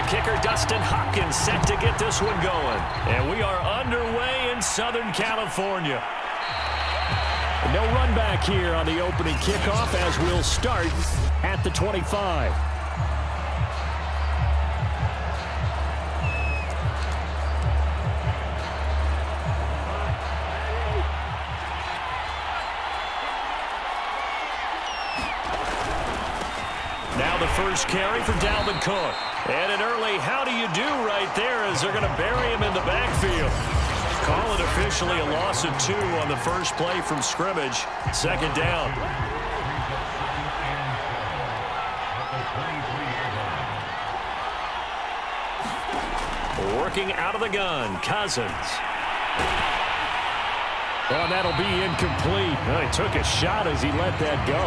kicker Dustin Hopkins set to get this one going. And we are underway in Southern California. No run back here on the opening kickoff as we'll start at the 25. Now the first carry for Dalvin Cook. And an early how do you do right there as they're going to bury him in the backfield. Call it officially a loss of 2 on the first play from scrimmage. Second down. Working out of the gun, Cousins. Well, that'll be incomplete. Well, he took a shot as he let that go.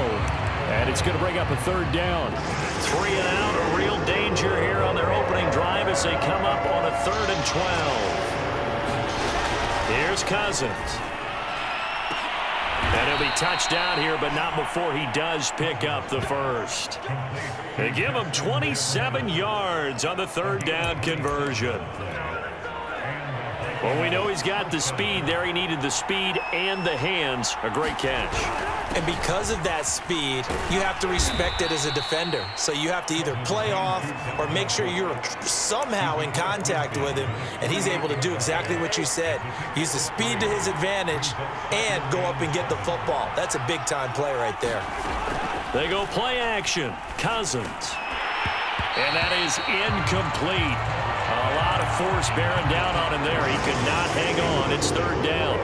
And it's going to bring up a third down. 3 and out, a real danger here on their opening drive as they come up on a 3rd and 12. Here's Cousins. And he'll be touched down here, but not before he does pick up the first. They give him 27 yards on the 3rd down conversion. Well, we know he's got the speed there. He needed the speed and the hands. A great catch. And because of that speed, you have to respect it as a defender. So you have to either play off or make sure you're somehow in contact with him, and he's able to do exactly what you said. Use the speed to his advantage and go up and get the football. That's a big-time play right there. They go play action. Cousins. And that is incomplete. A lot of force bearing down on him there. He could not hang on. It's 3rd down.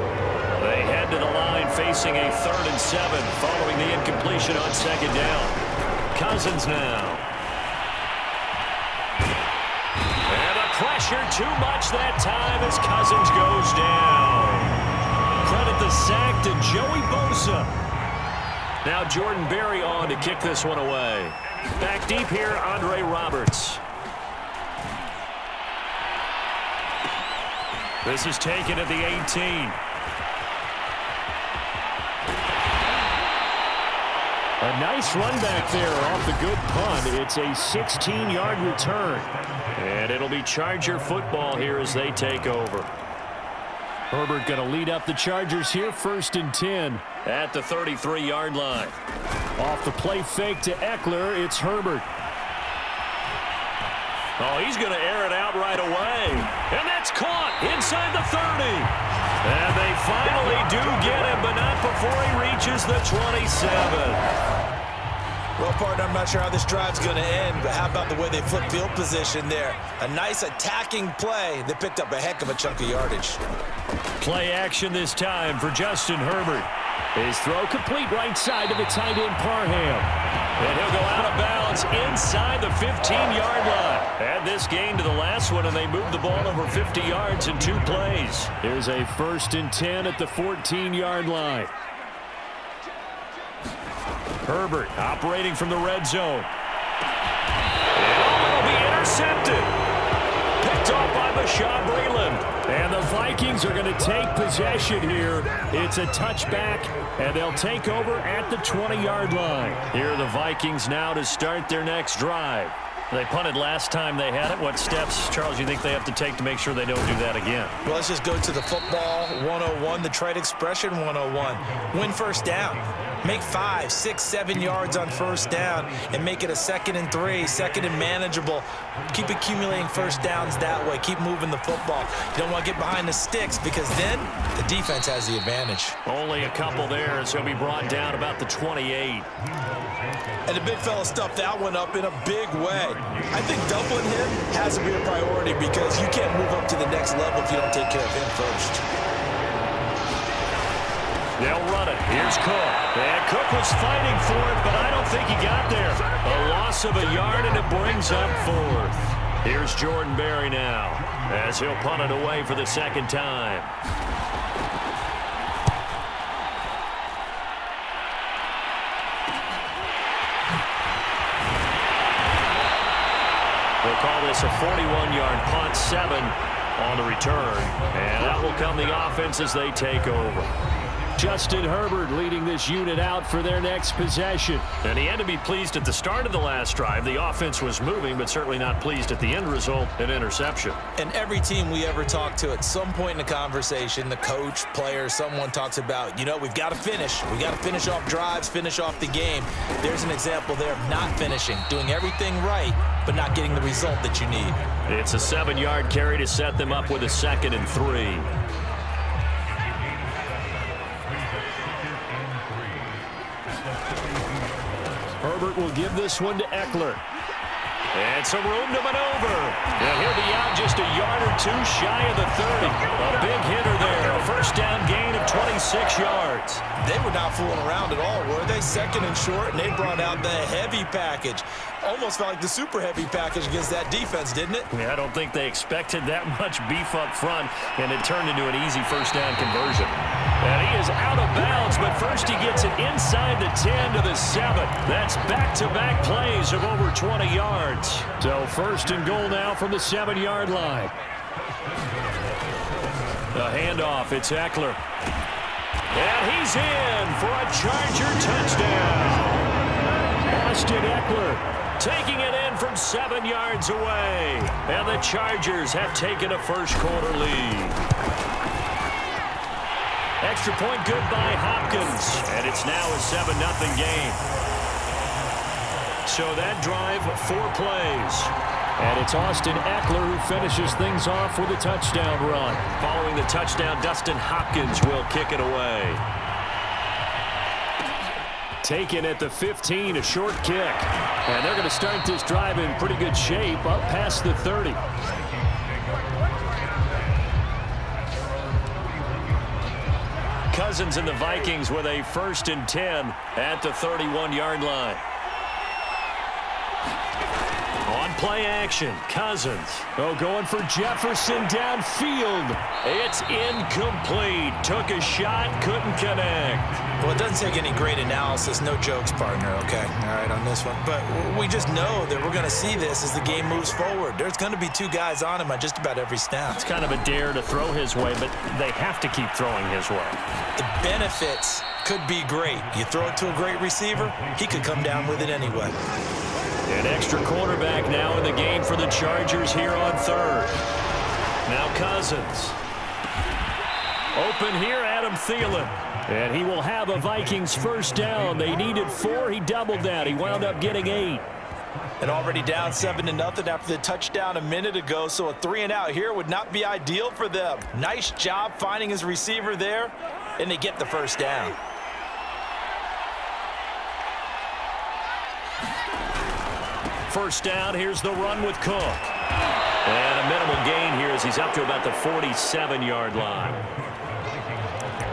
They head to the line facing a 3rd and 7 following the incompletion on 2nd down. Cousins now. And the pressure too much that time as Cousins goes down. Credit the sack to Joey Bosa. Now Jordan Berry on to kick this one away. Back deep here, Andre Roberts. This is taken at the 18. A nice run back there off the good punt. It's a 16-yard return. And it'll be Charger football here as they take over. Herbert going to lead up the Chargers here, 1st and 10 at the 33-yard line. Off the play fake to Eckler, it's Herbert. Oh, he's going to air it out right away. And that's caught inside the 30. And they finally do get him, but not before he reaches the 27. Well, partner, I'm not sure how this drive's going to end, but how about the way they flip field position there? A nice attacking play. They picked up a heck of a chunk of yardage. Play action this time for Justin Herbert. His throw complete right side to the tight end Parham. And he'll go out of bounds inside the 15-yard line. Add this gain to the last one, and they move the ball over 50 yards in 2 plays. Here's a 1st and 10 at the 14-yard line. Herbert operating from the red zone. And it'll be intercepted. Picked off by Bashaud Breeland. And the Vikings are going to take possession here. It's a touchback, and they'll take over at the 20-yard line. Here are the Vikings now to start their next drive. They punted last time they had it. What steps, Charles, you think they have to take to make sure they don't do that again? Well, let's just go to the football 101, the trade expression 101. Win 1st down. Make 5, 6, 7 yards on 1st down and make it a 2nd and 3, 2nd and manageable. Keep accumulating 1st downs that way. Keep moving the football. You don't want to get behind the sticks because then the defense has the advantage. Only a couple there, so he'll be brought down about the 28. And the big fella stuffed that one up in a big way. I think doubling him has to be a priority because you can't move up to the next level if you don't take care of him first. They'll run it. Here's Cook. And Cook was fighting for it, but I don't think he got there. A loss of a yard, and it brings up 4th. Here's Jordan Berry now as he'll punt it away for the 2nd time. They'll call this a 41-yard punt, 7 on the return. And that will come the offense as they take over. Justin Herbert leading this unit out for their next possession. And he had to be pleased at the start of the last drive. The offense was moving, but certainly not pleased at the end result, an interception. And every team we ever talk to, at some point in the conversation, the coach, player, someone talks about, we've got to finish. We got to finish off drives, finish off the game. There's an example there of not finishing, doing everything right, but not getting the result that you need. It's a 7-yard carry to set them up with a 2nd and 3. Herbert will give this one to Eckler. And some room to maneuver. And he'll be out just a yard or two shy of the 30. A big hitter there. A first down gain of 26 yards. They were not fooling around at all, were they? 2nd and short, and they brought out the heavy package. Almost felt like the super heavy package against that defense, didn't it? Yeah, I don't think they expected that much beef up front, and it turned into an easy first down conversion. And he is out of bounds, but first he gets it inside the 10 to the 7. That's back-to-back plays of over 20 yards. So 1st and goal now from the 7-yard line. The handoff, it's Eckler. And he's in for a Charger touchdown. Austin Eckler taking it in from 7 yards away. And the Chargers have taken a first-quarter lead. Extra point good by Hopkins. And it's now a 7-0 game. So that drive, 4 plays. And it's Austin Eckler who finishes things off with a touchdown run. Following the touchdown, Dustin Hopkins will kick it away. Taken at the 15, a short kick. And they're going to start this drive in pretty good shape, up past the 30. Cousins and the Vikings with a 1st and 10 at the 31-yard line. On play action, Cousins. Going for Jefferson downfield. It's incomplete. Took a shot, couldn't connect. Well, it doesn't take any great analysis. No jokes, partner, okay? All right, on this one. But we just know that we're going to see this as the game moves forward. There's going to be 2 guys on him on just about every snap. It's kind of a dare to throw his way, but they have to keep throwing his way. The benefits could be great. You throw it to a great receiver, he could come down with it anyway. An extra quarterback now in the game for the Chargers here on 3rd. Now Cousins. Open here, Adam Thielen. And he will have a Vikings first down. They needed 4. He doubled that. He wound up getting 8. And already down 7-0 after the touchdown a minute ago, so a 3-and-out here would not be ideal for them. Nice job finding his receiver there, and they get the first down. First down, here's the run with Cook. And a minimal gain here as he's up to about the 47-yard line.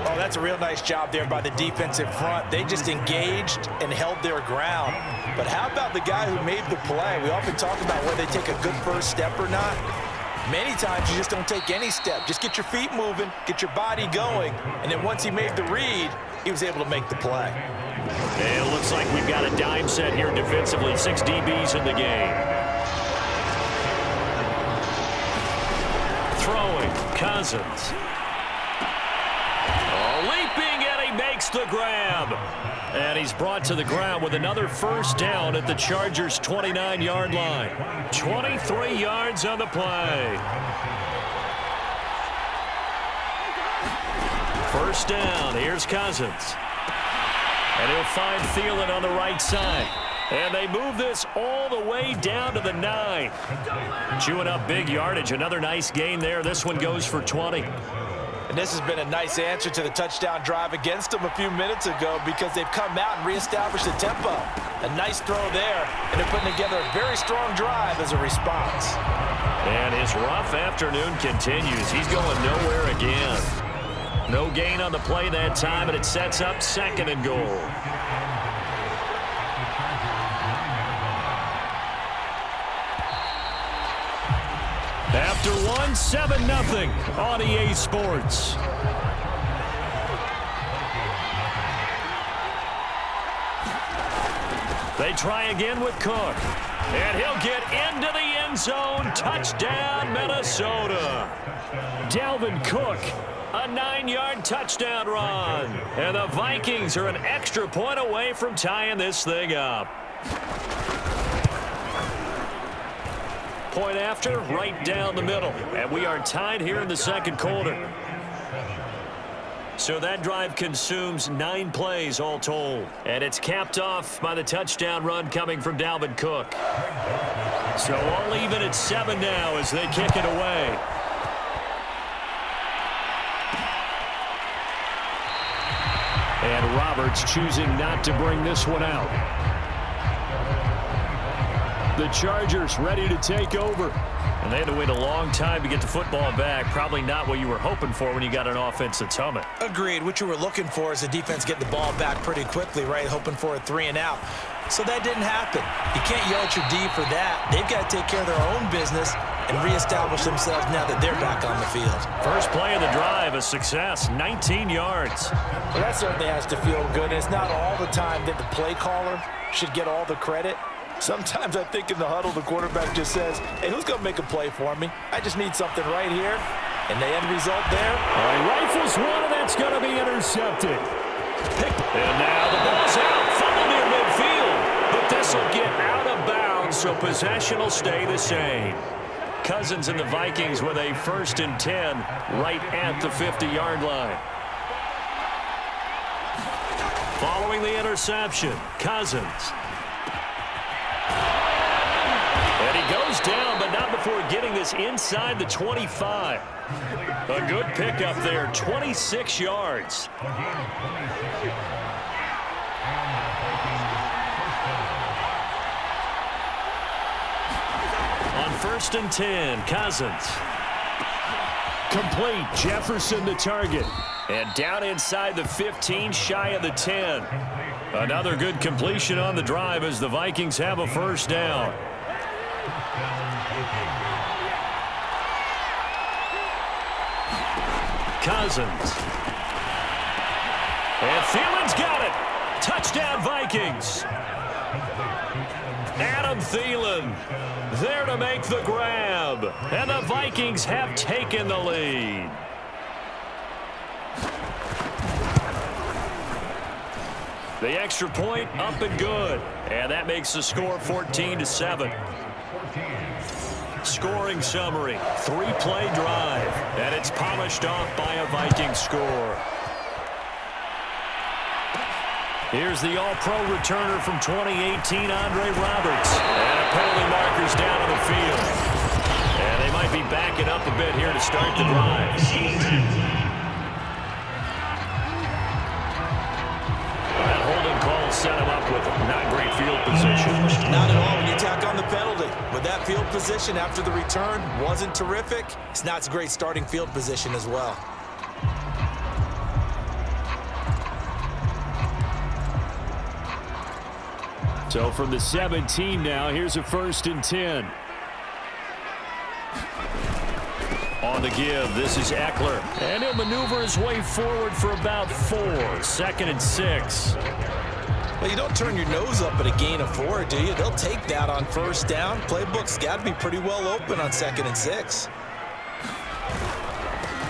Oh, that's a real nice job there by the defensive front. They just engaged and held their ground. But how about the guy who made the play? We often talk about whether they take a good first step or not. Many times you just don't take any step. Just get your feet moving, get your body going, and then once he made the read, he was able to make the play. And it looks like we've got a dime set here defensively. 6 DBs in the game. Throwing, Cousins. Leaping, and he makes the grab. And he's brought to the ground with another first down at the Chargers' 29-yard line. 23 yards on the play. First down, here's Cousins. And he'll find Thielen on the right side. And they move this all the way down to the 9. Chewing up big yardage. Another nice gain there. This one goes for 20. And this has been a nice answer to the touchdown drive against them a few minutes ago because they've come out and reestablished the tempo. A nice throw there, and they're putting together a very strong drive as a response. And his rough afternoon continues. He's going nowhere again. No gain on the play that time, and it sets up 2nd and goal. After 7-0 on EA Sports. They try again with Cook. And he'll get into the end end zone. Touchdown, Minnesota. Dalvin Cook, a 9-yard touchdown run. And the Vikings are an extra point away from tying this thing up. Point after, right down the middle. And we are tied here in the second quarter. So that drive consumes 9 plays all told. And it's capped off by the touchdown run coming from Dalvin Cook. So all even at 7 now as they kick it away. And Roberts choosing not to bring this one out. The Chargers ready to take over. And they had to wait a long time to get the football back. Probably not what you were hoping for when you got an offense that's humming. Agreed. What you were looking for is the defense getting the ball back pretty quickly, right? Hoping for a 3-and-out. So that didn't happen. You can't yell at your D for that. They've got to take care of their own business and reestablish themselves now that they're back on the field. First play of the drive, a success, 19 yards. Well, that certainly has to feel good. And it's not all the time that the play caller should get all the credit. Sometimes I think in the huddle, the quarterback just says, hey, who's going to make a play for me? I just need something right here. And the end result there. All right, rifles one, and that's going to be intercepted. And now the ball's out. Funnel near midfield. But this will get out of bounds, so possession will stay the same. Cousins and the Vikings with a 1st and 10 right at the 50-yard line. Following the interception, Cousins. And he goes down, but not before getting this inside the 25. A good pickup there, 26 yards. On 1st and 10, Cousins. Complete, Jefferson the target. And down inside the 15, shy of the 10. Another good completion on the drive as the Vikings have a 1st down. Cousins. And Thielen's got it. Touchdown, Vikings. Adam Thielen there to make the grab. And the Vikings have taken the lead. The extra point up and good. And that makes the score 14-7. Scoring summary, 3-play drive, and it's polished off by a Viking score. Here's the All-Pro returner from 2018, Andre Roberts. And a penalty marker's down on the field. And they might be backing up a bit here to start the drive. That holding call set him up with not great field position. Not at all when you tack on the penalty. With that field position after the return wasn't terrific. It's not a great starting field position as well. So from the 17 now, here's a 1st and 10. On the give, this is Eckler. And he'll maneuver his way forward for about 4. 2nd and 6. Well, you don't turn your nose up at a gain of 4, do you? They'll take that on 1st down. Playbook's got to be pretty well open on 2nd and 6.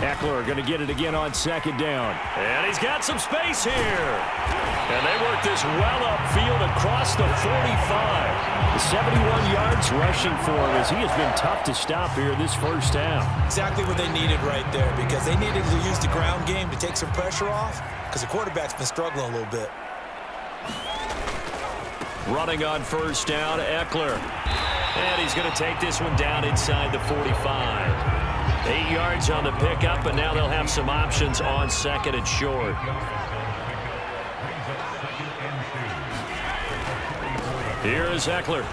Eckler going to get it again on 2nd down. And he's got some space here. And they work this well upfield across the 45. 71 yards rushing for him as he has been tough to stop here this 1st down. Exactly what they needed right there because they needed to use the ground game to take some pressure off because the quarterback's been struggling a little bit. Running on 1st down, Eckler. And he's going to take this one down inside the 45. 8 yards on the pickup, and now they'll have some options on 2nd and short. Here is Eckler.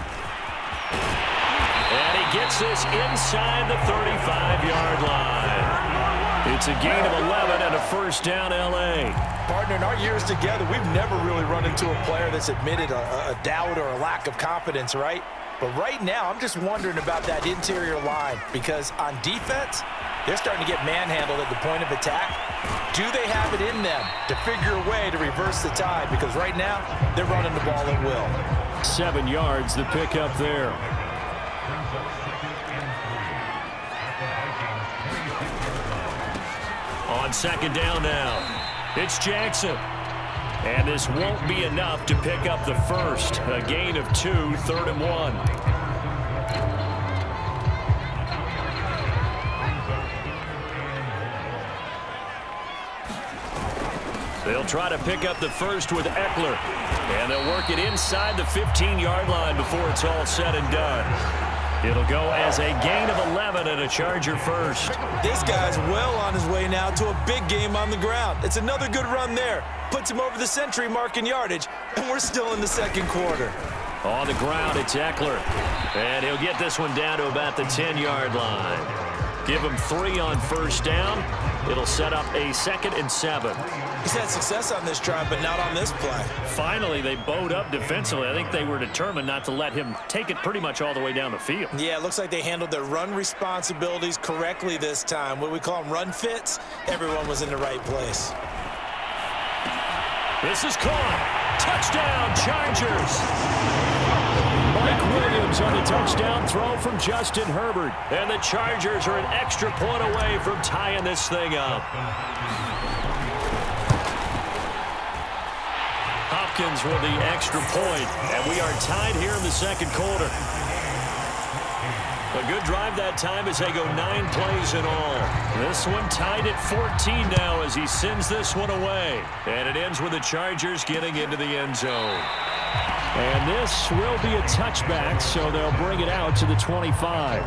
And he gets this inside the 35-yard line. It's a gain of 11 and a 1st down, L.A. Partner, in our years together, we've never really run into a player that's admitted a doubt or a lack of confidence, right? But right now, I'm just wondering about that interior line because on defense, they're starting to get manhandled at the point of attack. Do they have it in them to figure a way to reverse the tide? Because right now, they're running the ball at will. 7 yards, the pickup there. On second down now, it's Jackson. And this won't be enough to pick up the first. A gain of 2, 3rd and 1. They'll try to pick up the first with Eckler. And they'll work it inside the 15-yard line before it's all said and done. It'll go as a gain of 11 and a Charger first. This guy's well on his way now to a big game on the ground. It's another good run there. Puts him over the century mark in yardage, and we're still in the second quarter. On the ground, it's Eckler. And he'll get this one down to about the 10-yard line. Give him 3 on first down. It'll set up a 2nd and 7. He's had success on this drive, but not on this play. Finally, they bowed up defensively. I think they were determined not to let him take it pretty much all the way down the field. Yeah, it looks like they handled their run responsibilities correctly this time. What do we call them, run fits? Everyone was in the right place. This is caught. Touchdown, Chargers. Mike Williams on the touchdown throw from Justin Herbert. And the Chargers are an extra point away from tying this thing up. Hopkins with the extra point, and we are tied here in the second quarter. A good drive that time as they go 9 plays in all. This one tied at 14 now as he sends this one away. And it ends with the Chargers getting into the end zone. And this will be a touchback, so they'll bring it out to the 25.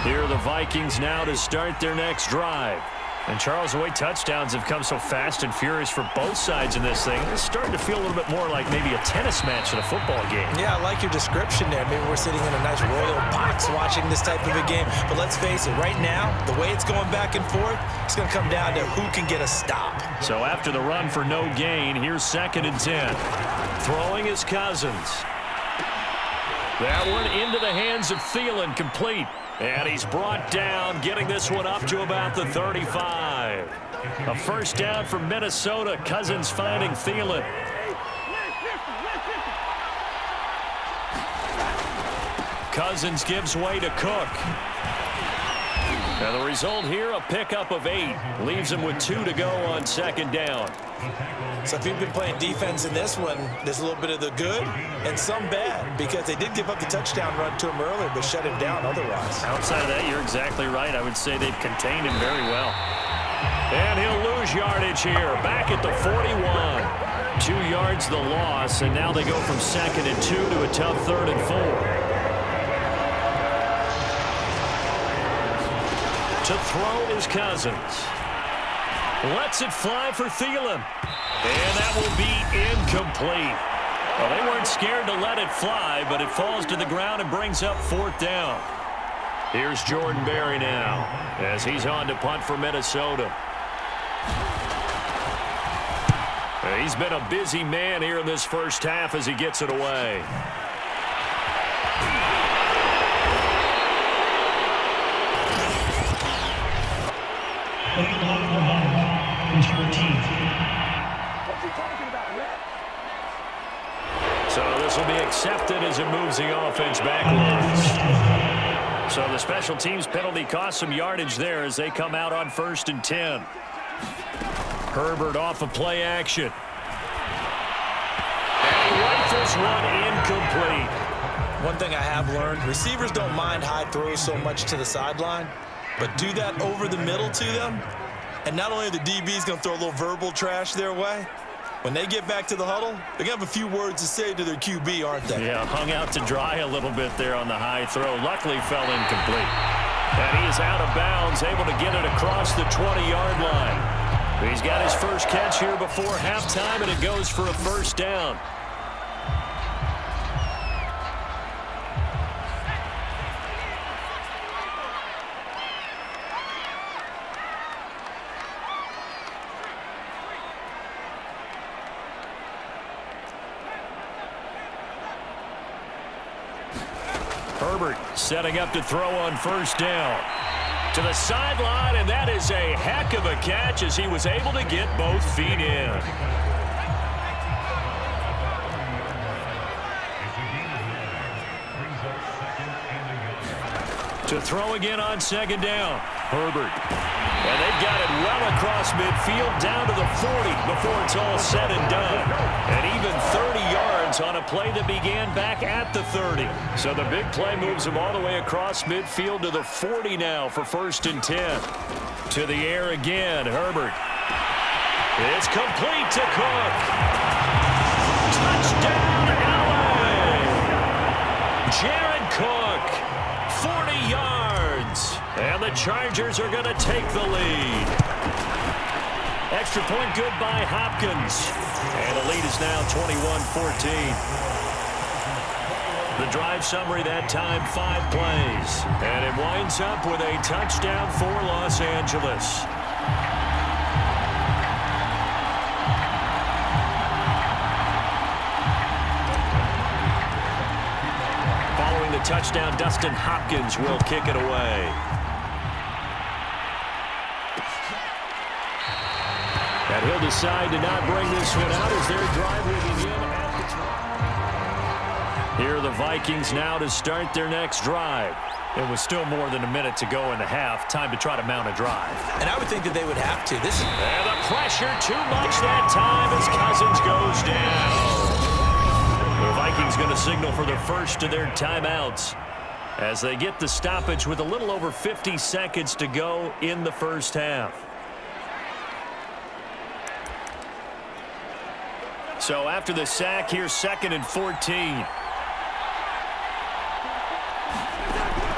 Here are the Vikings now to start their next drive. And Charles, the way touchdowns have come so fast and furious for both sides in this thing, it's starting to feel a little bit more like maybe a tennis match in a football game. Yeah, I like your description there. Maybe we're sitting in a nice royal box watching this type of a game. But let's face it, right now, the way it's going back and forth, it's going to come down to who can get a stop. So after the run for no gain, here's 2nd and 10. Throwing is Cousins. That one into the hands of Thielen, complete. And he's brought down, getting this one up to about the 35. A first down for Minnesota. Cousins finding Thielen. Cousins gives way to Cook. And the result here, a pickup of 8. Leaves him with 2 to go on 2nd down. So if you've been playing defense in this one, there's a little bit of the good and some bad, because they did give up the touchdown run to him earlier, but shut him down otherwise. Outside of that, you're exactly right. I would say they've contained him very well. And he'll lose yardage here, back at the 41. 2 yards the loss, and now they go from 2nd and 2 to a tough 3rd and 4. To throw is Cousins. Lets it fly for Thielen. And that will be incomplete. Well, they weren't scared to let it fly, but it falls to the ground and brings up 4th down. Here's Jordan Berry now as he's on to punt for Minnesota. He's been a busy man here in this first half as he gets it away. So this will be accepted as it moves the offense backwards. So the special teams penalty cost some yardage there as they come out on 1st and 10. Herbert off of play action. And he rifles one incomplete. One thing I have learned, receivers don't mind high throws so much to the sideline, but do that over the middle to them, and not only are the DBs going to throw a little verbal trash their way, when they get back to the huddle, they're going to have a few words to say to their QB, aren't they? Yeah, hung out to dry a little bit there on the high throw. Luckily fell incomplete. And he is out of bounds, able to get it across the 20-yard line. He's got his first catch here before halftime, and it goes for a first down. Herbert setting up to throw on first down. To the sideline, and that is a heck of a catch as he was able to get both feet in. To throw again on second down. Herbert. And they've got it well across midfield down to the 40 before it's all said and done. And even 30 yards on a play that began back at the 30. So the big play moves them all the way across midfield to the 40 now for 1st and 10. To the air again, Herbert. It's complete to Cook. Touchdown, LA! Jared Cook, 40 yards. And the Chargers are going to take the lead. Extra point good by Hopkins. And the lead is now 21-14. The drive summary that time, 5 plays. And it winds up with a touchdown for Los Angeles. Following the touchdown, Dustin Hopkins will kick it away. And he'll decide to not bring this one out as their drive will begin at the 20. Here are the Vikings now to start their next drive. It was still more than a minute to go in the half. Time to try to mount a drive. And I would think that they would have to. And the pressure too much that time as Cousins goes down. The Vikings going to signal for the first of their timeouts as they get the stoppage with a little over 50 seconds to go in the first half. So after the sack, here's 2nd and 14.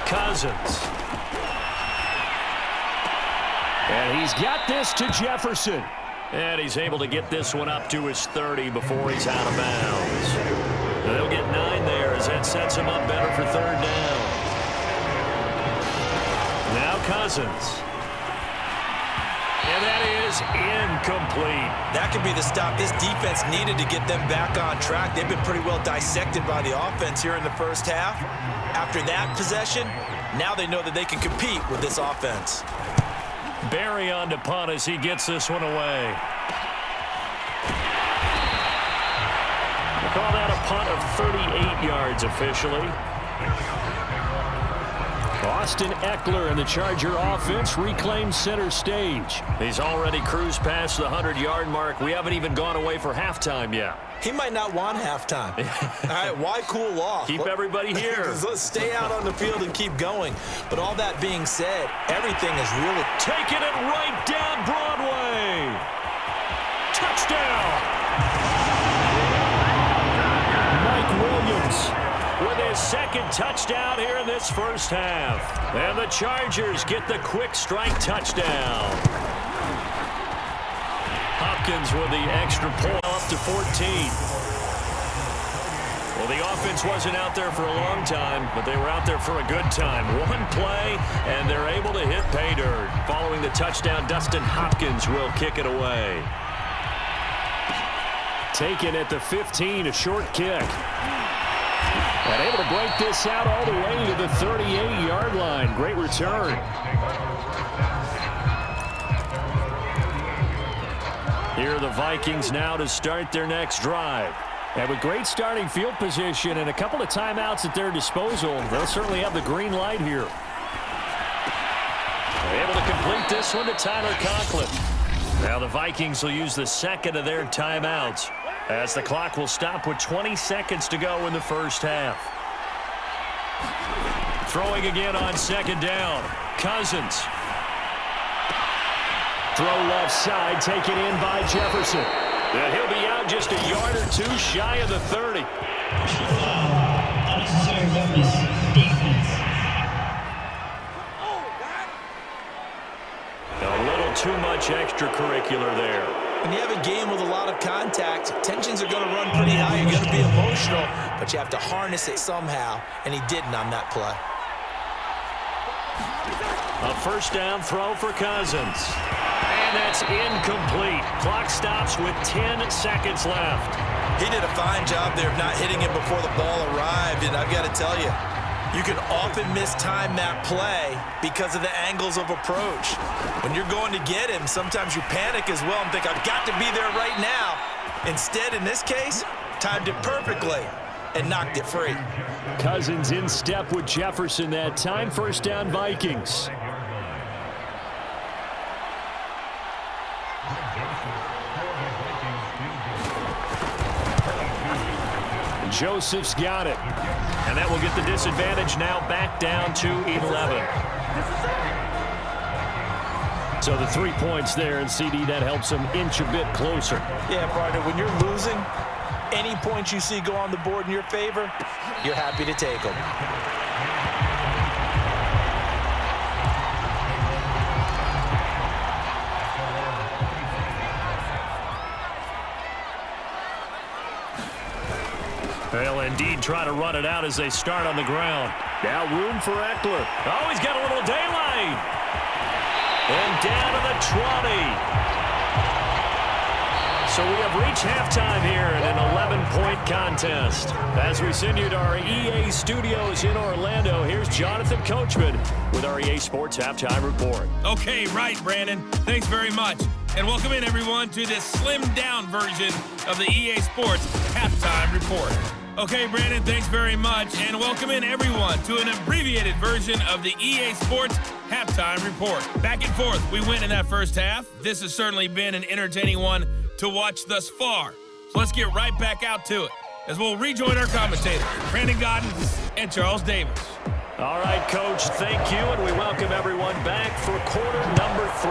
Cousins. And he's got this to Jefferson. And he's able to get this one up to his 30 before he's out of bounds. They'll get 9 there as that sets him up better for 3rd down. Now Cousins. And that is incomplete. That could be the stop this defense needed to get them back on track. They've been pretty well dissected by the offense here in the first half. After that possession, now they know that they can compete with this offense. Barry on to punt as he gets this one away. They call that a punt of 38 yards officially. Austin Eckler and the Charger offense reclaims center stage. He's already cruised past the 100-yard mark. We haven't even gone away for halftime yet. He might not want halftime. All right, why cool off? Keep everybody here. Let's stay out on the field and keep going. But all that being said, everything is really taking it right down Broadway. Touchdown. Mike Williams with his 2nd touchdown here in this first half. And the Chargers get the quick strike touchdown. Hopkins with the extra point up to 14. Well, the offense wasn't out there for a long time, but they were out there for a good time. One play, and they're able to hit pay dirt. Following the touchdown, Dustin Hopkins will kick it away. Taken at the 15, a short kick. And able to break this out all the way to the 38-yard line. Great return. Here are the Vikings now to start their next drive. And with great starting field position and a couple of timeouts at their disposal, they'll certainly have the green light here. They're able to complete this one to Tyler Conklin. Now the Vikings will use the 2nd of their timeouts as the clock will stop with 20 seconds to go in the first half. Throwing again on 2nd down. Cousins. Throw left side, taken in by Jefferson. And he'll be out just a yard or 2 shy of the 30. A little too much extracurricular there. When you have a game with a lot of contact, tensions are going to run pretty high. You're going to be emotional, but you have to harness it somehow, and he didn't on that play. A 1st down throw for Cousins. And that's incomplete. Clock stops with 10 seconds left. He did a fine job there of not hitting it before the ball arrived, and I've got to tell you, you can often mistime that play because of the angles of approach. When you're going to get him, sometimes you panic as well and think, I've got to be there right now. Instead, in this case, timed it perfectly. and knocked it free. Cousins in step with Jefferson that time. First down, Vikings. Joseph's got it. And that will get the disadvantage now back down to 11. So the 3 points there, and CD, that helps them inch a bit closer. Yeah, partner, when you're losing, any points you see go on the board in your favor, you're happy to take them. They'll indeed try to run it out as they start on the ground. Now room for Eckler. Oh, he's got a little daylight. And down to the 20. So we have reached halftime here in an 11-point contest. As we send you to our EA studios in Orlando, here's Jonathan Coachman with our EA Sports Halftime Report. Okay, right, Brandon. Thanks very much. And welcome in, everyone, to this slimmed-down version of the EA Sports Halftime Report. Okay, Brandon, thanks very much. And welcome in, everyone, to an abbreviated version of the EA Sports Halftime Report. Back and forth, we win in that first half. This has certainly been an entertaining one to watch thus far. So let's get right back out to it as we'll rejoin our commentators, Brandon Godden and Charles Davis. All right, Coach, thank you, and we welcome everyone back for quarter number 3.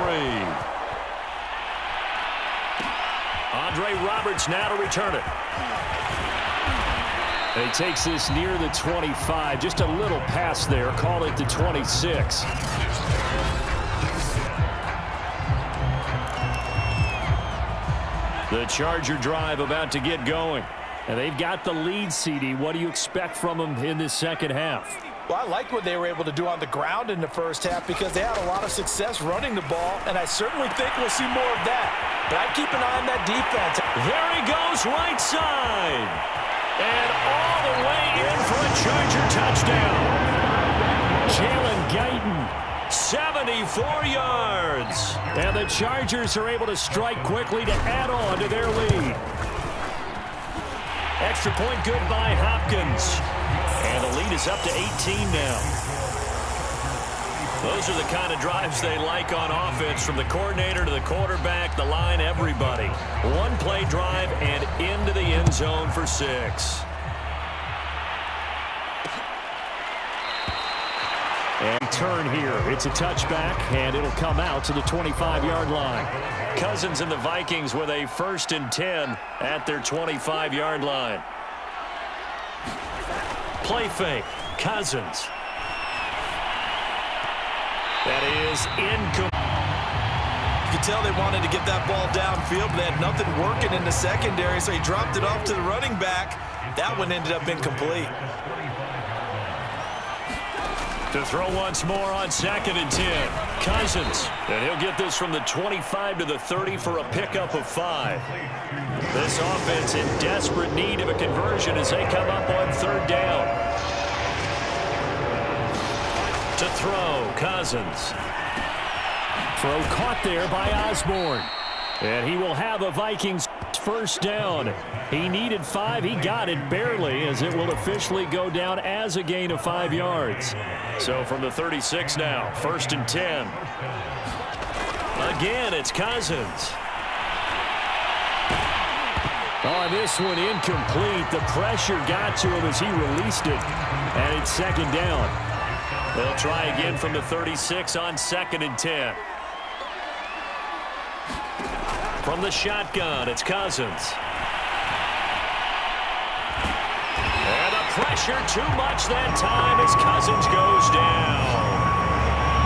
Andre Roberts now to return it. And he takes this near the 25. Just a little pass there. Call it the 26. The Charger drive about to get going. And they've got the lead, CD. What do you expect from them in this second half? Well, I like what they were able to do on the ground in the first half because they had a lot of success running the ball, and I certainly think we'll see more of that. But I'd keep an eye on that defense. There he goes, right side. And all the way in for a Charger touchdown. Jalen Guyton, 74 yards. And the Chargers are able to strike quickly to add on to their lead. Extra point good by Hopkins. And the lead is up to 18 now. Those are the kind of drives they like on offense, from the coordinator to the quarterback, the line, everybody. One-play drive and into the end zone for 6. And turn here. It's a touchback, and it'll come out to the 25-yard line. Cousins and the Vikings with a 1st and 10 at their 25-yard line. Play fake. Cousins. That is incomplete. You could tell they wanted to get that ball downfield, but they had nothing working in the secondary, so he dropped it off to the running back. That one ended up incomplete. To throw once more on 2nd and 10. Cousins. And he'll get this from the 25 to the 30 for a pickup of 5. This offense in desperate need of a conversion as they come up on 3rd down. To throw, Cousins. Throw caught there by Osborne. And he will have a Vikings first down. He needed 5. He got it barely, as it will officially go down as a gain of 5 yards. So from the 36 now, 1st and 10. Again, it's Cousins. On this one, incomplete. The pressure got to him as he released it. And it's 2nd down. They'll try again from the 36 on 2nd and 10. From the shotgun, it's Cousins. And the pressure too much that time as Cousins goes down.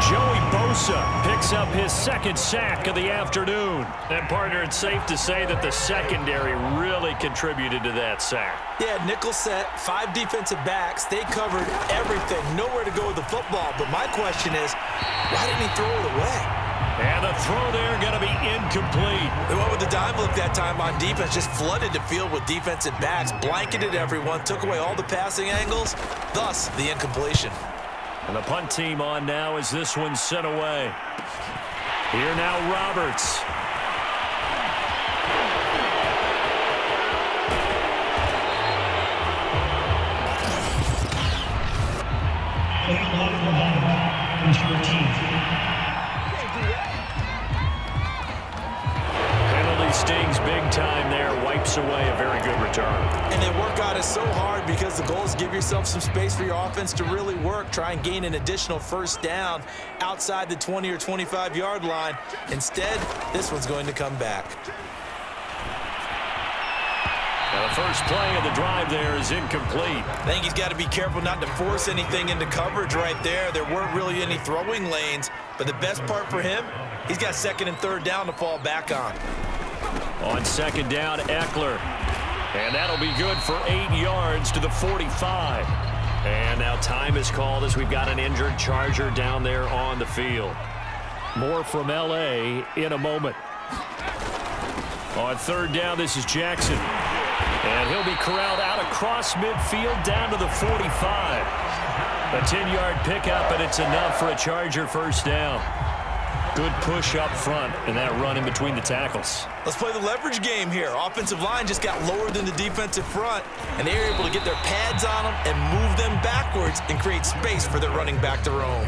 Joey Bosa picks up his 2nd sack of the afternoon. And, partner, it's safe to say that the secondary really contributed to that sack. Yeah, nickel set, 5 defensive backs. They covered everything. Nowhere to go with the football. But my question is, why didn't he throw it away? And the throw there going to be incomplete. They went with the dime look that time on defense, just flooded the field with defensive backs, blanketed everyone, took away all the passing angles, thus the incompletion. And the punt team on now as this one's sent away. Here now, Roberts. it's so hard because the goal is to give yourself some space for your offense to really work. Try and gain an additional first down outside the 20 or 25-yard line. Instead, this one's going to come back. Now the first play of the drive there is incomplete. I think he's got to be careful not to force anything into coverage right there. There weren't really any throwing lanes, but the best part for him, he's got second and third down to fall back on. On second down, Eckler. And that'll be good for 8 yards to the 45. And now time is called as we've got an injured Charger down there on the field. More from L.A. in a moment. On third down, this is Jackson. And he'll be corralled out across midfield down to the 45. A 10-yard pickup, and it's enough for a Charger first down. Good push up front and that run in between the tackles. Let's play the leverage game here. Offensive line just got lower than the defensive front, and they were able to get their pads on them and move them backwards and create space for their running back to roam.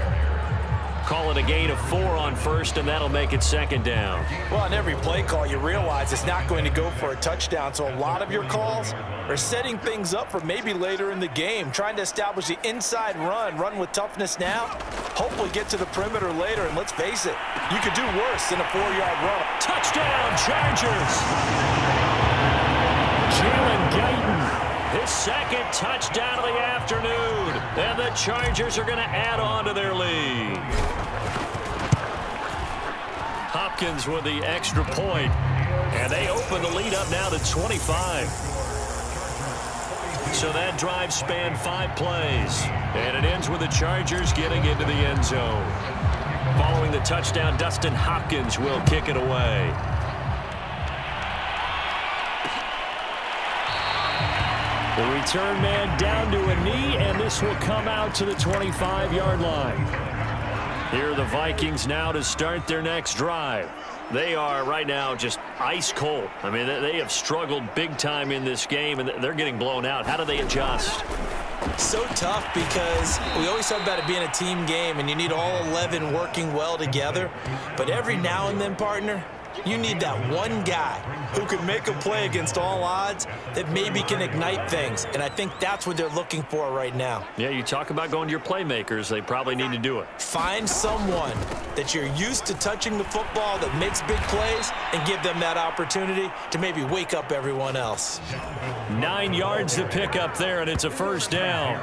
Call it a gain of 4 on first, and that'll make it second down. Well, on every play call, you realize it's not going to go for a touchdown, so a lot of your calls are setting things up for maybe later in the game, trying to establish the inside run with toughness now, hopefully get to the perimeter later, and let's face it, you could do worse than a 4-yard run. Touchdown, Chargers! Jalen Guyton, his second touchdown of the afternoon, and the Chargers are going to add on to their lead. Hopkins with the extra point, and they open the lead up now to 25. So that drive spanned 5 plays, and it ends with the Chargers getting into the end zone. Following the touchdown, Dustin Hopkins will kick it away. The return man down to a knee, and this will come out to the 25-yard line. Here are the Vikings now to start their next drive. They are right now just ice cold. I mean, they have struggled big time in this game, and they're getting blown out. How do they adjust? So tough because we always talk about it being a team game, and you need all 11 working well together. But every now and then, partner, you need that one guy who can make a play against all odds that maybe can ignite things. And I think that's what they're looking for right now. Yeah, you talk about going to your playmakers. They probably need to do it. Find someone that you're used to touching the football that makes big plays and give them that opportunity to maybe wake up everyone else. 9 yards to pick up there, and it's a first down.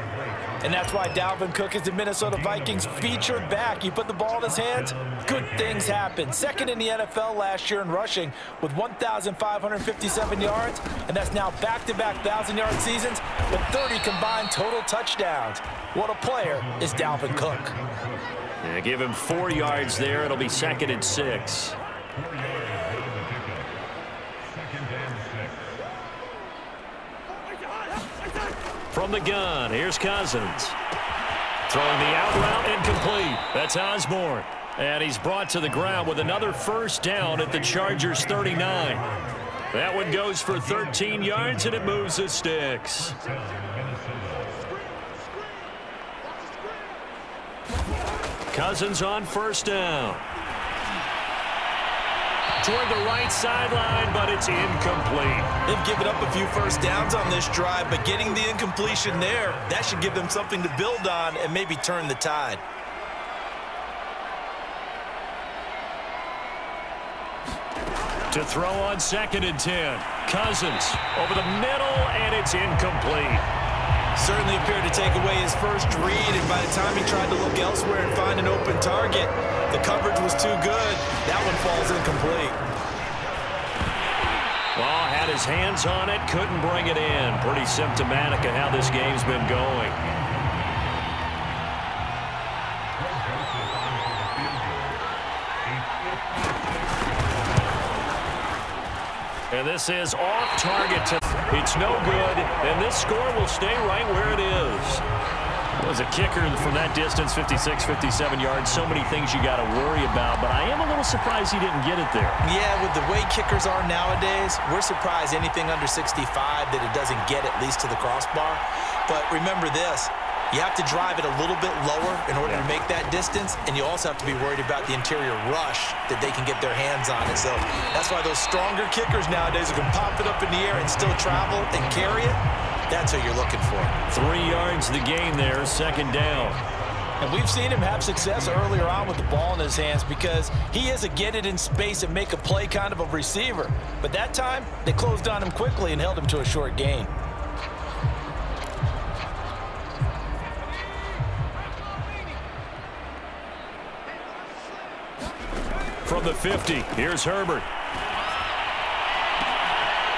And that's why Dalvin Cook is the Minnesota Vikings featured back. You put the ball in his hands, good things happen. Second in the NFL last year in rushing with 1,557 yards, and that's now back-to-back 1,000-yard seasons with 30 combined total touchdowns. What a player is Dalvin Cook. Yeah, give him 4 yards there. It'll be second and 6. From the gun, here's Cousins. Throwing the out route, incomplete. That's Osborne. And he's brought to the ground with another first down at the Chargers' 39. That one goes for 13 yards, and it moves the sticks. Cousins on first down. Toward the right sideline, but it's incomplete. They've given up a few first downs on this drive, but getting the incompletion there, that should give them something to build on and maybe turn the tide. To throw on second and 10. Cousins over the middle, and it's incomplete. Certainly appeared to take away his first read, and by the time he tried to look elsewhere and find an open target, the coverage was too good. That one falls incomplete. Well, had his hands on it, couldn't bring it in. Pretty symptomatic of how this game's been going. And this is off target. It's no good, and this score will stay right where it is. Well, as a kicker from that distance, 56, 57 yards, so many things you got to worry about, but I am a little surprised he didn't get it there. Yeah, with the way kickers are nowadays, we're surprised anything under 65 that it doesn't get at least to the crossbar. But remember this. You have to drive it a little bit lower in order to make that distance, and you also have to be worried about the interior rush that they can get their hands on it. So that's why those stronger kickers nowadays who can pop it up in the air and still travel and carry it, That's what you're looking for. 3 yards the gain there, second down. And we've seen him have success earlier on with the ball in his hands because he is a get it in space and make a play kind of a receiver. But that time, they closed on him quickly and held him to a short gain. From the 50, here's Herbert.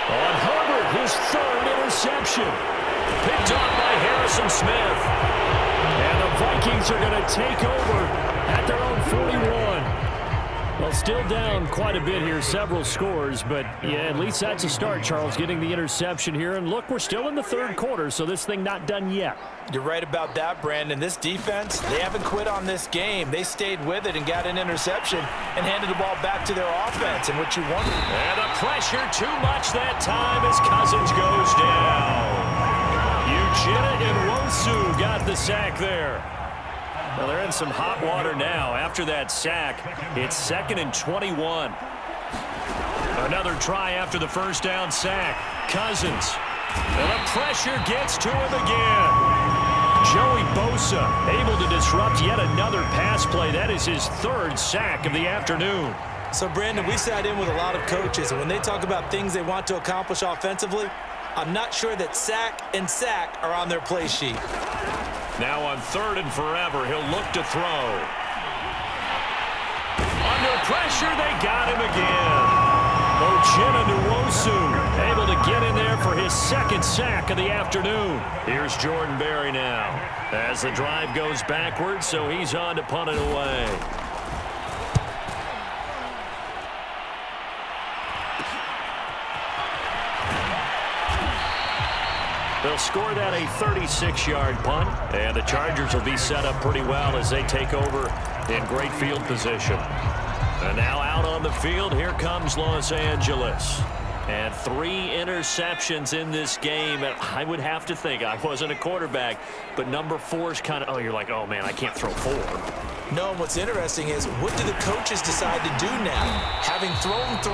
On Herbert, his 3rd interception. Picked off by Harrison Smith. And the Vikings are going to take over at their own 41. Well, still down quite a bit here, several scores, but yeah, at least that's a start, Charles, getting the interception here. And look, we're still in the 3rd quarter, so this thing not done yet. You're right about that, Brandon. This defense, they haven't quit on this game. They stayed with it and got an interception and handed the ball back to their offense. And what you want. And the pressure too much that time as Cousins goes down. Uchenna Nwosu got the sack there. Well, they're in some hot water now. After that sack, it's 2nd and 21. Another try after the first down sack. Cousins. And the pressure gets to him again. Joey Bosa able to disrupt yet another pass play. That is his 3rd sack of the afternoon. So, Brandon, we sat in with a lot of coaches, and when they talk about things they want to accomplish offensively, I'm not sure that sack and sack are on their play sheet. Now on 3rd and forever, he'll look to throw. Under pressure, they got him again. Uchenna Nwosu able to get in there for his 2nd sack of the afternoon. Here's Jordan Berry now as the drive goes backwards, so he's on to punt it away. They'll score that a 36-yard punt, and the Chargers will be set up pretty well as they take over in great field position. And now out on the field, here comes Los Angeles. And 3 interceptions in this game. And I would have to think, I wasn't a quarterback, but number 4 is kind of, you're like, oh, man, I can't throw 4. No, and what's interesting is, what do the coaches decide to do now? Having thrown 3,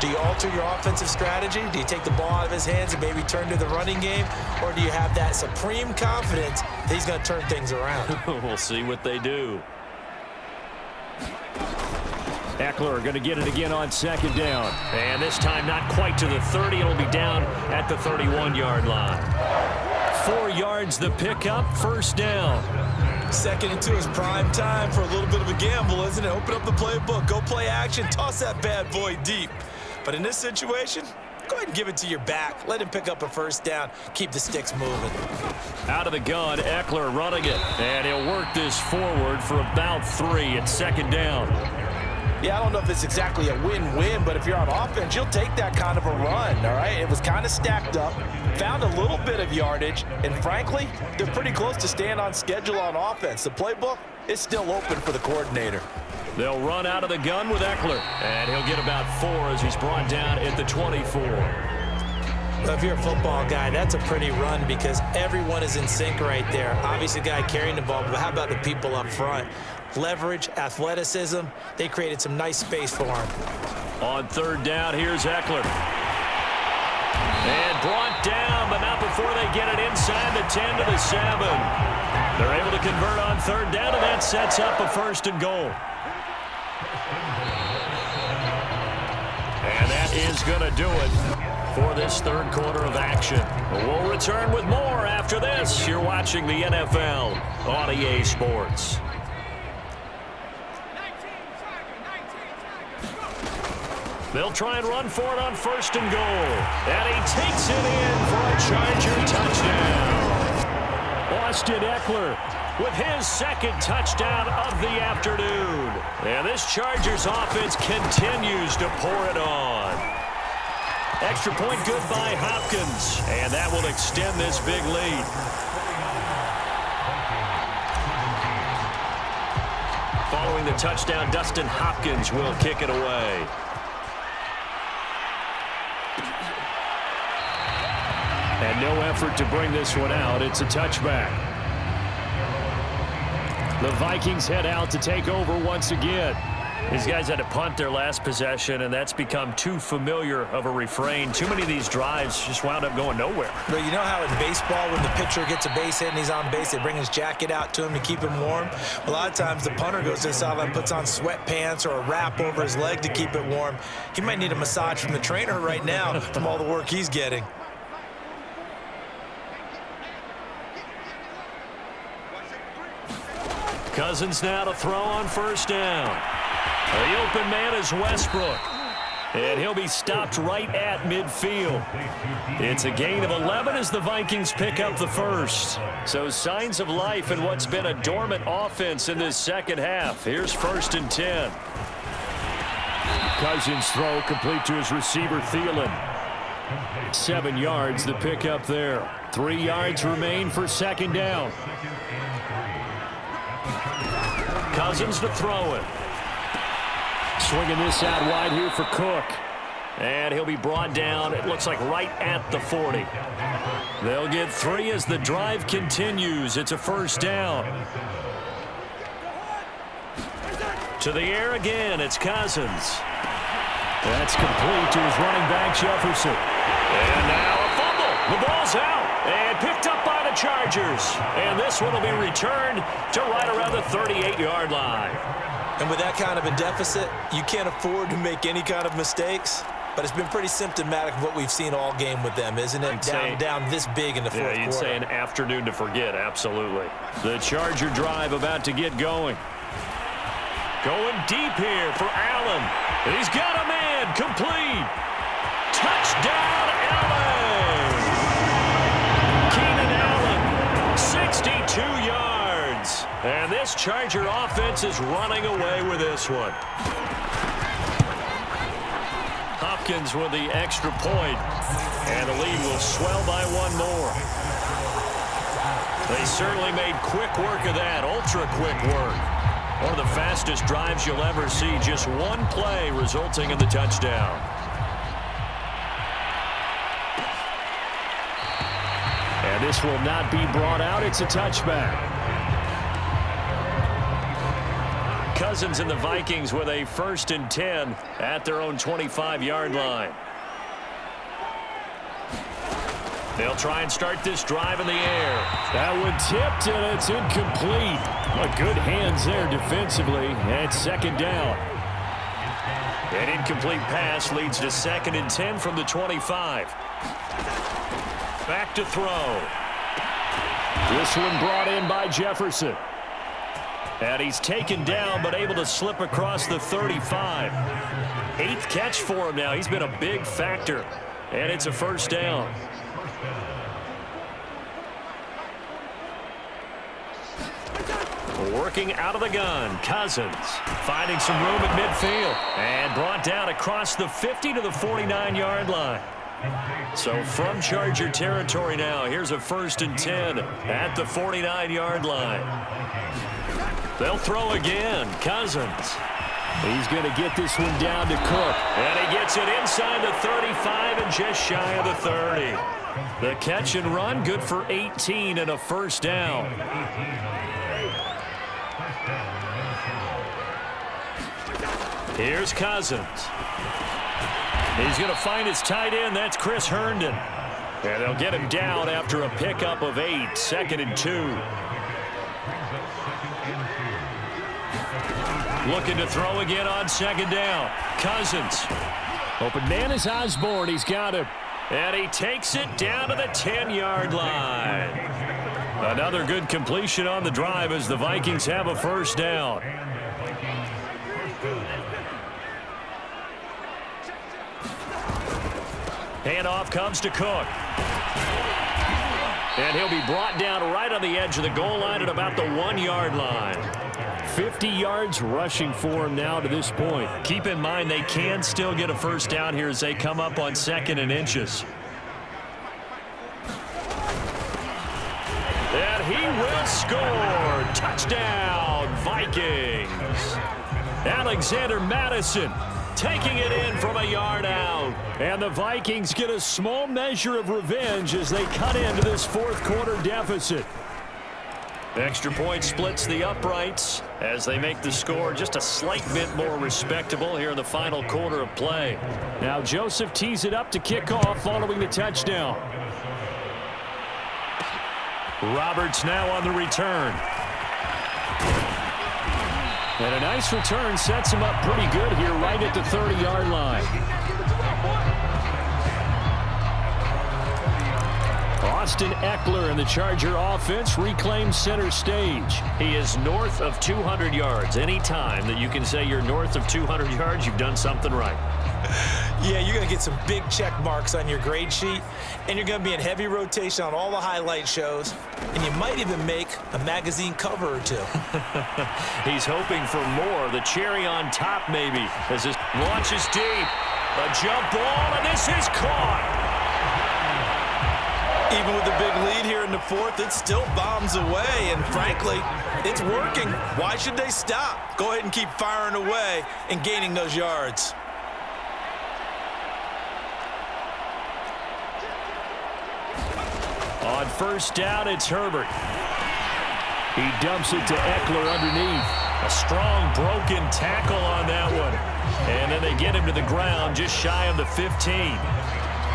do you alter your offensive strategy? Do you take the ball out of his hands and maybe turn to the running game? Or do you have that supreme confidence that he's going to turn things around? We'll see what they do. Eckler going to get it again on 2nd down. And this time not quite to the 30. It'll be down at the 31-yard line. 4 yards the pickup, 1st down. 2nd and 2 is prime time for a little bit of a gamble, isn't it? Open up the playbook, go play action, toss that bad boy deep. But in this situation, go ahead and give it to your back. Let him pick up a 1st down. Keep the sticks moving. Out of the gun, Eckler running it. And he'll work this forward for about 3 at 2nd down. Yeah, I don't know if it's exactly a win-win, but if you're on offense, you'll take that kind of a run, all right? It was kind of stacked up, found a little bit of yardage, and frankly, they're pretty close to staying on schedule on offense. The playbook is still open for the coordinator. They'll run out of the gun with Eckler, and he'll get about 4 as he's brought down at the 24. Well, if you're a football guy, that's a pretty run because everyone is in sync right there. Obviously, the guy carrying the ball, but how about the people up front? Leverage, athleticism, they created some nice space for him. On 3rd down, here's Eckler. And brought down, but not before they get it inside the 10 to the 7. They're able to convert on 3rd down, and that sets up a 1st and goal. And that is going to do it for this 3rd quarter of action. We'll return with more after this. You're watching the NFL on EA Sports. They'll try and run for it on 1st and goal. And he takes it in for a Charger touchdown. Austin Eckler with his 2nd touchdown of the afternoon. And this Chargers offense continues to pour it on. Extra point good by Hopkins. And that will extend this big lead. Following the touchdown, Dustin Hopkins will kick it away. And no effort to bring this one out. It's a touchback. The Vikings head out to take over once again. These guys had to punt their last possession, and that's become too familiar of a refrain. Too many of these drives just wound up going nowhere. But you know how in baseball, when the pitcher gets a base hit and he's on base, they bring his jacket out to him to keep him warm? A lot of times the punter goes to the sideline, puts on sweatpants or a wrap over his leg to keep it warm. He might need a massage from the trainer right now from all the work he's getting. Cousins now to throw on first down. The open man is Westbrook. And he'll be stopped right at midfield. It's a gain of 11 as the Vikings pick up the first. So signs of life in what's been a dormant offense in this second half. Here's 1st and 10. Cousins throw complete to his receiver, Thielen. 7 yards the pickup there. 3 yards remain for 2nd down. Cousins to throw it. Swinging this out wide here for Cook. And he'll be brought down, it looks like right at the 40. They'll get 3 as the drive continues. It's a 1st down. To the air again, it's Cousins. That's complete to his running back, Jefferson. And now a fumble. The ball's out and picked up by the Chargers. And this one will be returned to right around the 38-yard line. And with that kind of a deficit, you can't afford to make any kind of mistakes. But it's been pretty symptomatic of what we've seen all game with them, isn't it? Down this big in the fourth quarter. Yeah, you'd say an afternoon to forget, absolutely. The Charger drive about to get going. Going deep here for Allen. And he's got a man complete. Touchdown, Allen. Keenan Allen, 62 yards. And this Charger offense is running away with this one. Hopkins with the extra point. And the lead will swell by 1 more. They certainly made quick work of that, ultra quick work. One of the fastest drives you'll ever see. Just 1 play resulting in the touchdown. And this will not be brought out. It's a touchback. Cousins and the Vikings with a 1st and 10 at their own 25-yard line. They'll try and start this drive in the air. That one tipped, and it's incomplete. Good hands there defensively. And 2nd down. An incomplete pass leads to 2nd and 10 from the 25. Back to throw. This one brought in by Jefferson. And he's taken down, but able to slip across the 35. 8th catch for him now. He's been a big factor. And it's a 1st down. Working out of the gun, Cousins finding some room at midfield and brought down across the 50 to the 49-yard line. So from Charger territory now, here's a 1st and 10 at the 49-yard line. They'll throw again, Cousins. He's going to get this one down to Cook. And he gets it inside the 35 and just shy of the 30. The catch and run, good for 18 and a 1st down. Here's Cousins. He's going to find his tight end. That's Chris Herndon. And they'll get him down after a pickup of 8. 2nd and 2. Looking to throw again on 2nd down. Cousins. Open man is Osborne. He's got him. And he takes it down to the 10-yard line. Another good completion on the drive as the Vikings have a 1st down. Handoff comes to Cook. And he'll be brought down right on the edge of the goal line at about the 1-yard line. 50 yards rushing for him now to this point. Keep in mind they can still get a 1st down here as they come up on 2nd and inches. And he will score. Touchdown, Vikings. Alexander Madison taking it in from a yard out. And the Vikings get a small measure of revenge as they cut into this 4th quarter deficit. Extra point splits the uprights as they make the score just a slight bit more respectable here in the final quarter of play. Now Joseph tees it up to kick off following the touchdown. Roberts now on the return. And a nice return sets him up pretty good here right at the 30-yard line. Austin Eckler and the Charger offense reclaims center stage. He is north of 200 yards. Any time that you can say you're north of 200 yards, you've done something right. Yeah, you're going to get some big check marks on your grade sheet, and you're going to be in heavy rotation on all the highlight shows, and you might even make a magazine cover or two. He's hoping for more. The cherry on top, maybe, as this launches deep. A jump ball, and this is caught. Even with the big lead here in the fourth, it still bombs away, and frankly, it's working. Why should they stop? Go ahead and keep firing away and gaining those yards. On first down, it's Herbert. He dumps it to Eckler underneath. A strong broken tackle on that one. And then they get him to the ground just shy of the 15.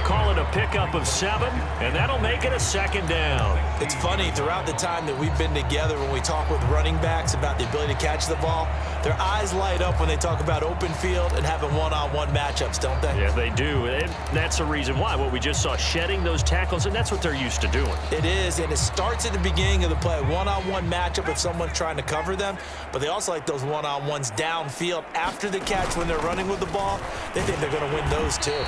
Call it a pickup of 7, and that'll make it a second down. It's funny, throughout the time that we've been together, when we talk with running backs about the ability to catch the ball, their eyes light up when they talk about open field and having one-on-one matchups, don't they? Yeah, they do. And that's the reason why. What we just saw, shedding those tackles, and that's what they're used to doing. It is, and it starts at the beginning of the play. One-on-one matchup if someone's trying to cover them, but they also like those one-on-ones downfield after the catch when they're running with the ball. They think they're going to win those too.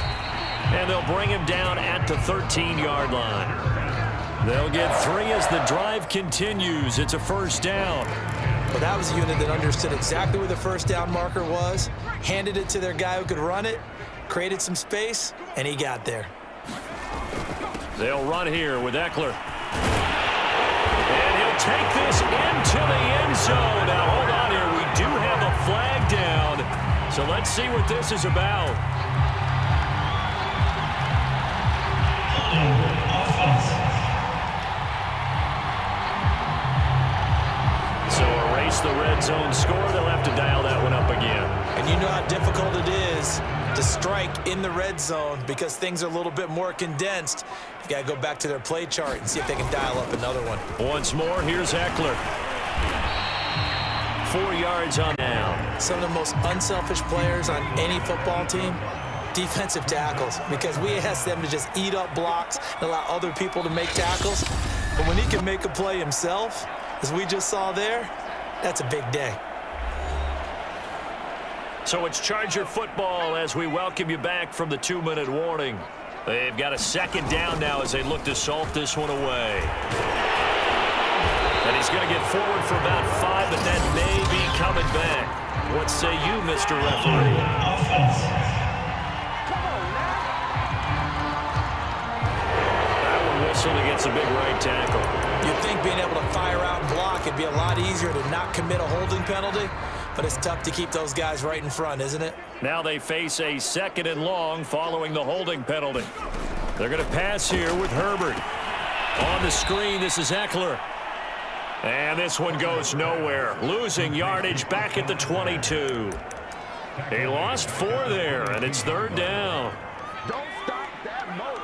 And they'll bring him down at the 13-yard line. They'll get 3 as the drive continues. It's a first down. Well, that was a unit that understood exactly where the first down marker was, handed it to their guy who could run it, created some space, and he got there. They'll run here with Eckler. And he'll take this into the end zone. Now, hold on here. We do have a flag down. So let's see what this is about. So erase the red zone score. They'll have to dial that one up again. And you know how difficult it is to strike in the red zone because things are a little bit more condensed. You got to go back to their play chart and see if they can dial up another one. Once more, here's Eckler. 4 yards on down. Some of the most unselfish players on any football team, defensive tackles, because we ask them to just eat up blocks and allow other people to make tackles. But when he can make a play himself, as we just saw there, that's a big day. So it's Charger football as we welcome you back from the 2-minute warning. They've got a second down now as they look to salt this one away. And he's going to get forward for about 5, but that may be coming back. What say you, Mr. Referee? That one whistled against a big right tackle. You'd think being able to fire out and block, it'd be a lot easier to not commit a holding penalty, but it's tough to keep those guys right in front, isn't it? Now they face a 2nd and long following the holding penalty. They're going to pass here with Herbert. On the screen, this is Eckler. And this one goes nowhere. Losing yardage back at the 22. He lost 4 there, and it's 3rd down. Don't stop that motor.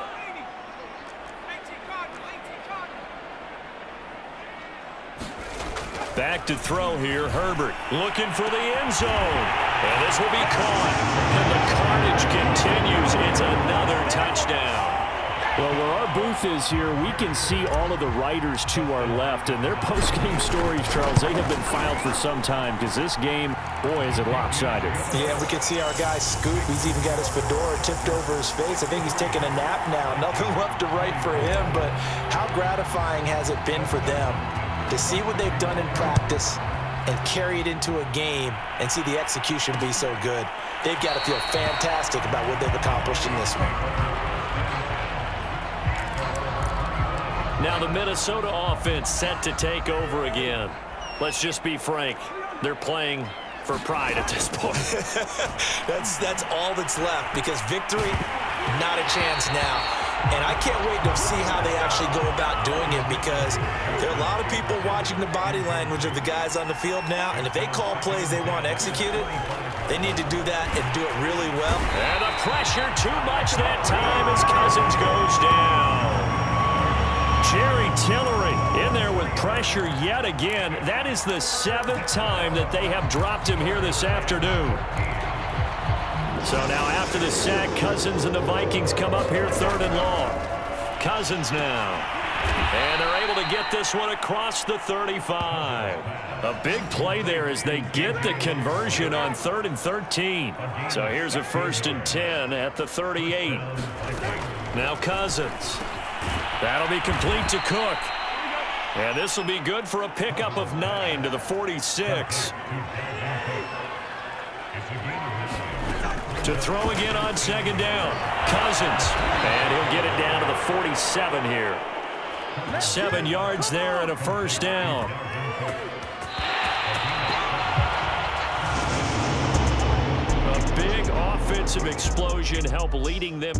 Back to throw here, Herbert looking for the end zone. And this will be caught. And the carnage continues. It's another touchdown. Well, where our booth is here, we can see all of the writers to our left. And their post-game stories, Charles, they have been filed for some time because this game, boy, is it lopsided. Yeah, we can see our guy Scoot. He's even got his fedora tipped over his face. I think he's taking a nap now. Nothing left to write for him, but how gratifying has it been for them to see what they've done in practice and carry it into a game and see the execution be so good. They've got to feel fantastic about what they've accomplished in this one. Now the Minnesota offense set to take over again. Let's just be frank. They're playing for pride at this point. That's all that's left because victory, not a chance now. And I can't wait to see how they actually go about doing it, because there are a lot of people watching the body language of the guys on the field now, and if they call plays they want executed, they need to do that and do it really well. And the pressure too much that time as Cousins goes down. Jerry Tillery in there with pressure yet again. That is the 7th time that they have dropped him here this afternoon. So now after the sack, Cousins and the Vikings come up here 3rd and long. Cousins now. And they're able to get this one across the 35. A big play there as they get the conversion on 3rd and 13. So here's a 1st and 10 at the 38. Now Cousins. That'll be complete to Cook. And this will be good for a pickup of 9 to the 46. To throw again on 2nd down. Cousins. And he'll get it down to the 47 here. 7 yards there and a 1st down. A big offensive explosion help leading them